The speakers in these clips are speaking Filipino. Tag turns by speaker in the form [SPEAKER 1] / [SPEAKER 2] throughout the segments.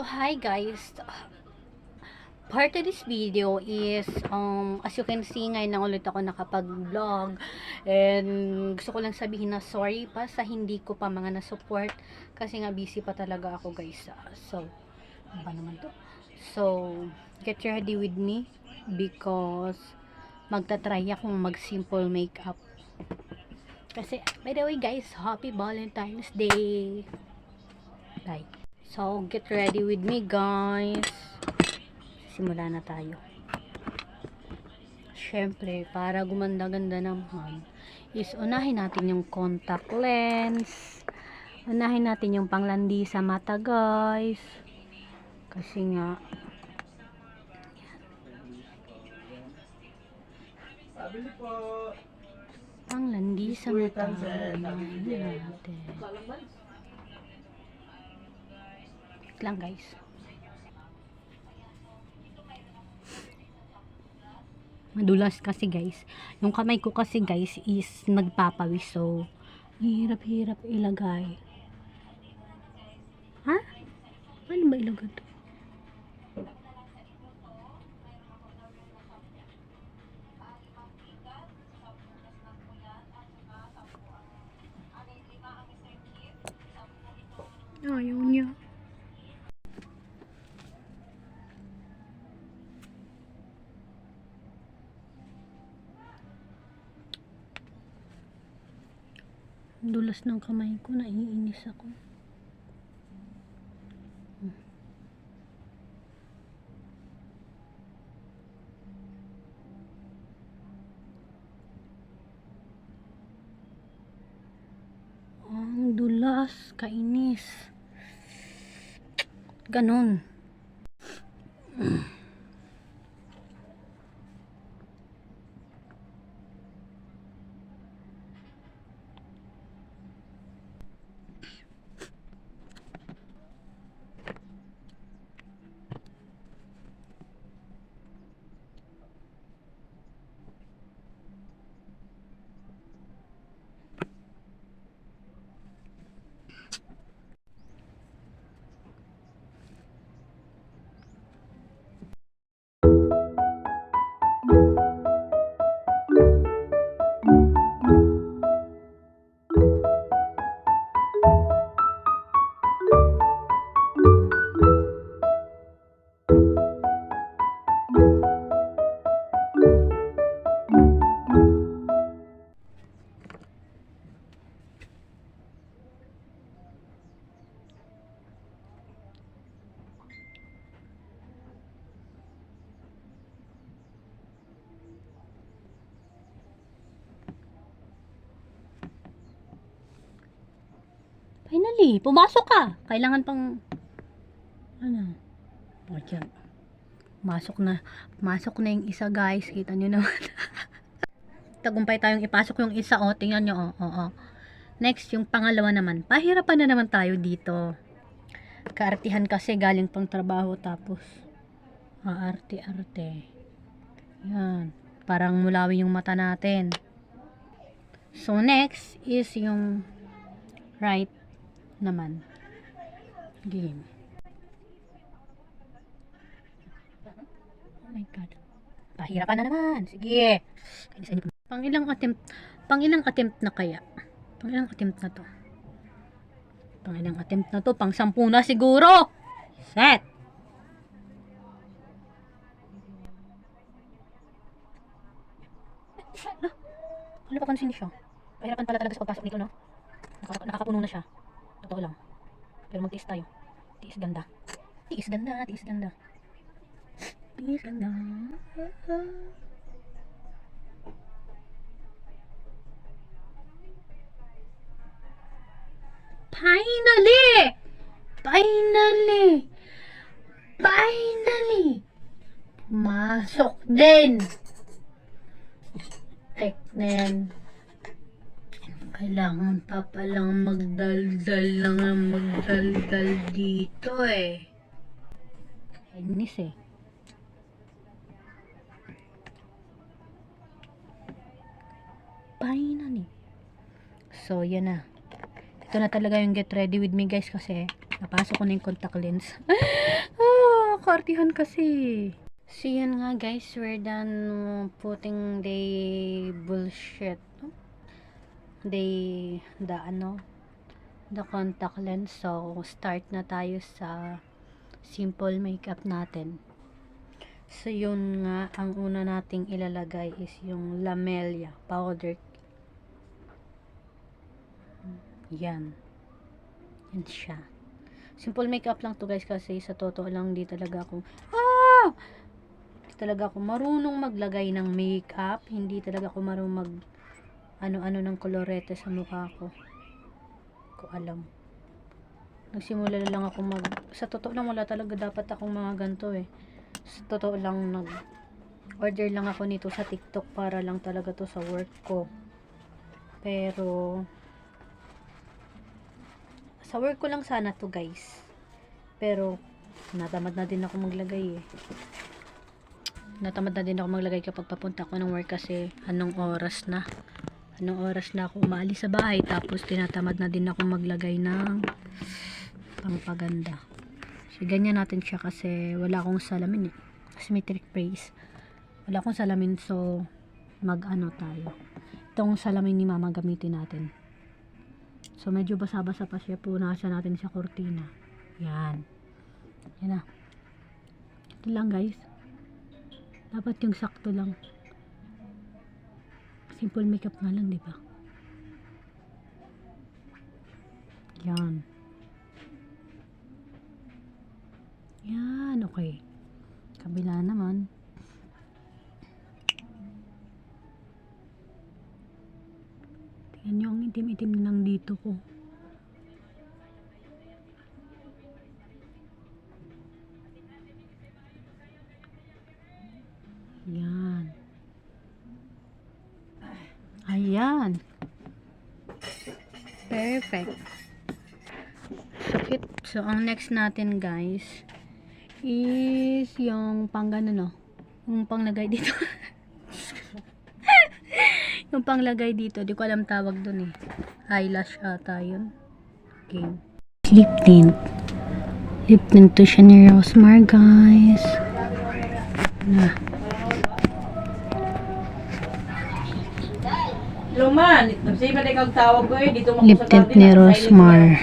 [SPEAKER 1] Hi guys. Part of this video is as you can see, ngayon lang ulit ako nakapag-vlog, and gusto ko lang sabihin na sorry pa sa hindi ko pa mga na-support kasi nga busy pa talaga ako guys. So ano ba naman to? So get ready with me because magta-try akong mag-simple makeup. Kasi by the way guys, happy Valentine's Day. Bye. So get ready with me guys. Simula na tayo. Syempre, para gumanda-ganda naman, is unahin natin yung contact lens. Unahin natin yung panglandi sa mata, guys. Kasi nga, panglandi sa mata. Unahin natin. Wait lang, guys. Madulas kasi guys. Yung kamay ko kasi guys is nagpapawis. So, hirap-hirap ilagay. Ha? Ano ba ilagay to? Ayaw niya. Dulas ng kamay ko, naiinis ako. Ang dulas, kainis. Ganon. Finally, pumasok ka. Kailangan pang ano? O, dyan. Masok na yung isa guys. Kita nyo naman. Tagumpay tayong ipasok yung isa. O, tingnan nyo. O. Next, yung pangalawa naman. Pahirapan na naman tayo dito. Kaartihan kasi galing pang trabaho tapos aarte-arte. Yan. Parang mulawi yung mata natin. So, next is yung right naman. Game. Oh my God. Pahirapan na naman. Sige. Pangilang attempt na kaya? Pangilang attempt na to? Pangilang attempt na to? Pang 10 na siguro. Set. Wala pa pansin siya. Pahirapan pala talaga sa pagpasok nito, no? Nakakapuno na siya. Totoo lang. Pero magtiis tayo. Tiis ganda. Tiis ganda. Tiis ganda. Tiis ganda. Finally! Finally! Finally! Masok din! Tek na yan. Kailangan pa palang magdaldal lang ang magdaldal dito eh. Inis eh. Finally. So, yan na. Ito na talaga yung get ready with me guys kasi napasok ko na yung contact lens. Kaartihan kasi. So yun nga guys, we're done putting the bullshit. The contact lens. So start na tayo sa simple makeup natin. So yun nga, ang una nating ilalagay is yung Lamelia powder. Yan siya. Simple makeup lang to guys kasi sa totoo lang di talaga ako marunong maglagay ng makeup. Hindi talaga ako marunong mag ano-ano ng kolorete sa mukha ko. Ko alam. Nagsimula lang ako sa totoo lang wala talaga dapat akong mga ganito eh. Sa totoo lang order lang ako nito sa TikTok para lang talaga to sa work ko. Pero sa work ko lang sana to guys. Pero natamad na din ako maglagay kapag papunta ako ng work kasi anong oras na ako umalis sa bahay, tapos tinatamad na din ako maglagay ng pangpaganda. So ganyan natin siya kasi wala akong salamin symmetric face. Wala akong salamin, so tayo. Itong salamin ni mama gamitin natin. So medyo basa-basa pa siya, punasan natin sa kurtina. Yan na. Ito lang guys, dapat yung sakto lang. Simple makeup nga lang, di ba? Yan, okay. Kabila naman. Tingnan nyo ang itim-itim lang dito ko. Yan. Ayan. Perfect. So, ang next natin guys is yung yung panglagay dito. Yung panglagay dito, di ko alam tawag dun eyelash ata yun. Okay. Lip tint to siya ni Rosmar guys.
[SPEAKER 2] Luman, nagsabi na ikaw tawag ko dito
[SPEAKER 1] lip tint ni Rosmar.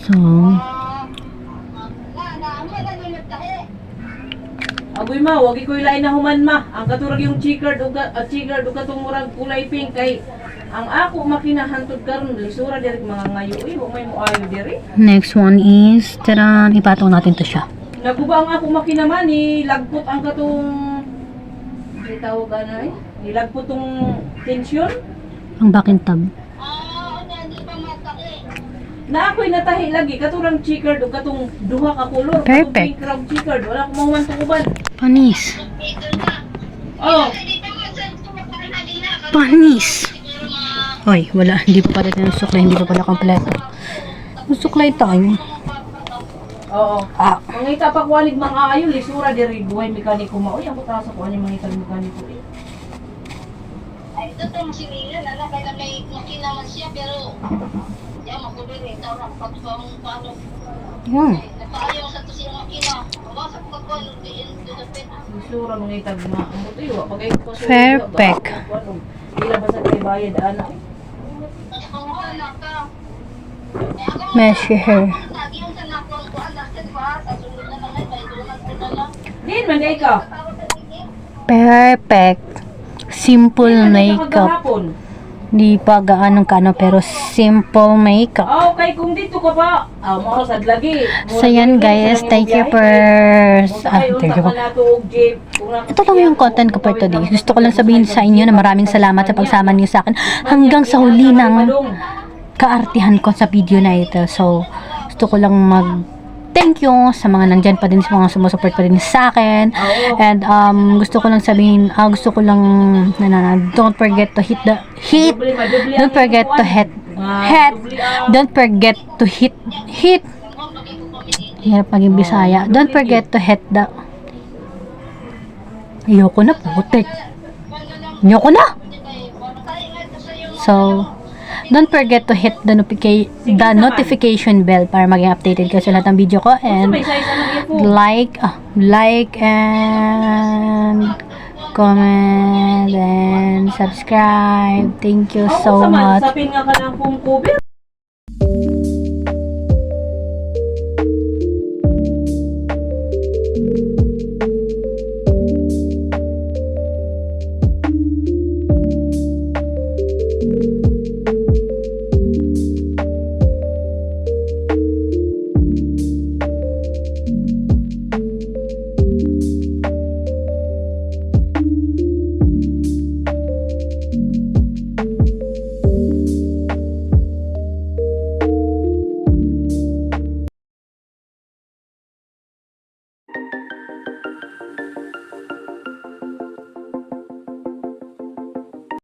[SPEAKER 1] So
[SPEAKER 2] agoy ma, wag iko'y lain na human ma. Ang katurag yung checkered o katong murag kulay pink kay ang ako makinahantod karon lisura diri mga ngayo wa may moayo diri.
[SPEAKER 1] Next one is ipatong natin to siya.
[SPEAKER 2] Naguba ang ako makinaman ni lagpot ang katong tawag nilagpot tong tension.
[SPEAKER 1] Ang backing tab.
[SPEAKER 2] Na ako'y natahi lagi katurang checkered o katong duha ka color.
[SPEAKER 1] Perfect.
[SPEAKER 2] Pink crowd checkered, wala ko mahuman tong uban.
[SPEAKER 1] Panis.
[SPEAKER 2] Oh.
[SPEAKER 1] Panis. Hoy, wala. Hindi pa pala ng suklay. Hindi pa pala kompleto. Suklay tayo.
[SPEAKER 2] Oo. Mangita pa kuwalig mga ayo, lisura diri buhay mekaniko mo. Uy, ang butasa ko ani mangita mekaniko eh.
[SPEAKER 3] Ay, ito tong sinila na kaya may makina man siya pero ya makulit ito na pagpang paano. Napaayaw sa to siya makina. Sa pagkuan diin to the pen.
[SPEAKER 2] Lisura mangita mga amoy wa pagay ko sa.
[SPEAKER 1] Perfect.
[SPEAKER 2] Ila ba sa kay bayad ana?
[SPEAKER 1] Mesh hair.
[SPEAKER 2] Din man ka.
[SPEAKER 1] Perfect. Simple makeup. Di pa gaano pero simple makeup.
[SPEAKER 2] Okay, kung dito ka pa, mao sad lagi.
[SPEAKER 1] So yan guys, thank you for ito lang yung content ko for today. Gusto ko lang sabihin sa inyo na maraming salamat sa pagsama niyo sa akin hanggang sa huli ng kaartihan ko sa video na ito. So gusto ko lang thank you sa mga nandyan pa din, sa mga sumusupport pa din sa akin. And gusto ko lang sabihin, don't forget to hit don't forget to hit hirap maging Bisaya. Don't forget to hit the ayoko na putik. So Don't forget to hit the notification bell para maging updated kayo sa lahat ng video ko. And
[SPEAKER 2] May size ng earphone.
[SPEAKER 1] like and comment and subscribe. Thank you so much.
[SPEAKER 2] Sapin nga ka ng phone cover.